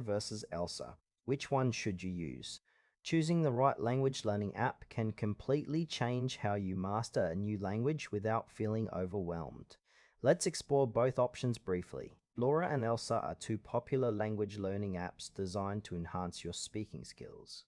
Loora versus Elsa. Which one should you use? Choosing the right language learning app can completely change how you master a new language without feeling overwhelmed. Let's explore both options briefly. Loora and Elsa are two popular language learning apps designed to enhance your speaking skills.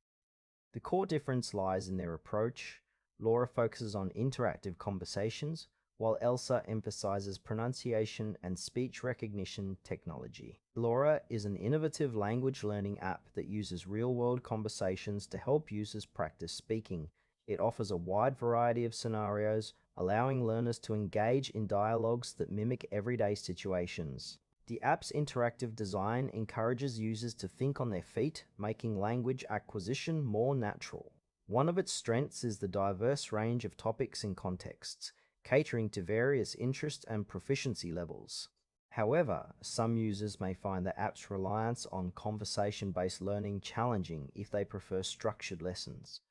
The core difference lies in their approach. Loora focuses on interactive conversations, while Elsa emphasizes pronunciation and speech recognition technology. Loora is an innovative language learning app that uses real-world conversations to help users practice speaking. It offers a wide variety of scenarios, allowing learners to engage in dialogues that mimic everyday situations. The app's interactive design encourages users to think on their feet, making language acquisition more natural. One of its strengths is the diverse range of topics and contexts, catering to various interest and proficiency levels. However, some users may find the app's reliance on conversation-based learning challenging if they prefer structured lessons.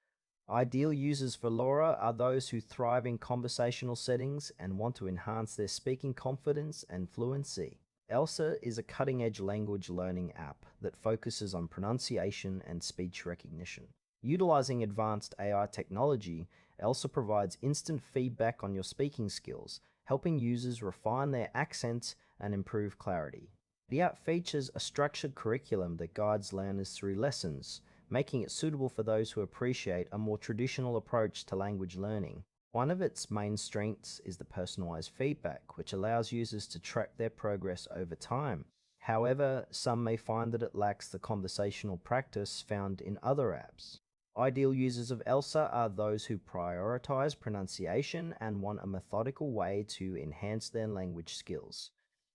Ideal users for Loora are those who thrive in conversational settings and want to enhance their speaking confidence and fluency. Elsa is a cutting-edge language learning app that focuses on pronunciation and speech recognition. Utilizing advanced AI technology, Elsa provides instant feedback on your speaking skills, helping users refine their accents and improve clarity. The app features a structured curriculum that guides learners through lessons, making it suitable for those who appreciate a more traditional approach to language learning. One of its main strengths is the personalized feedback, which allows users to track their progress over time. However, some may find that it lacks the conversational practice found in other apps. Ideal users of Elsa are those who prioritize pronunciation and want a methodical way to enhance their language skills.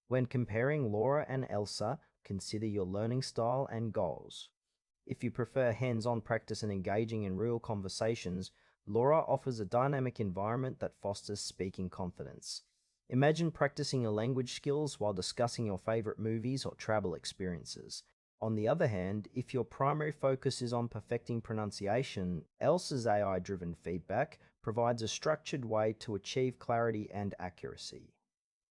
When comparing Loora and Elsa, consider your learning style and goals. If you prefer hands-on practice and engaging in real conversations, Loora offers a dynamic environment that fosters speaking confidence. Imagine practicing your language skills while discussing your favorite movies or travel experiences. On the other hand, if your primary focus is on perfecting pronunciation, Elsa's AI-driven feedback provides a structured way to achieve clarity and accuracy.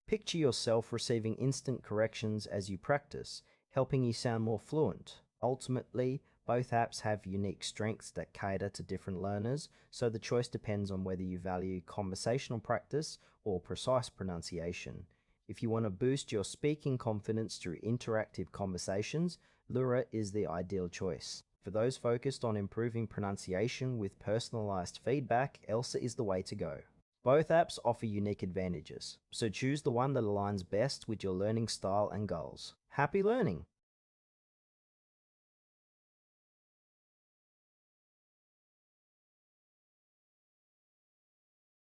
Picture yourself receiving instant corrections as you practice, helping you sound more fluent. Ultimately, both apps have unique strengths that cater to different learners, so the choice depends on whether you value conversational practice or precise pronunciation. If you want to boost your speaking confidence through interactive conversations, Loora is the ideal choice. For those focused on improving pronunciation with personalized feedback, Elsa is the way to go. Both apps offer unique advantages, so choose the one that aligns best with your learning style and goals. Happy learning!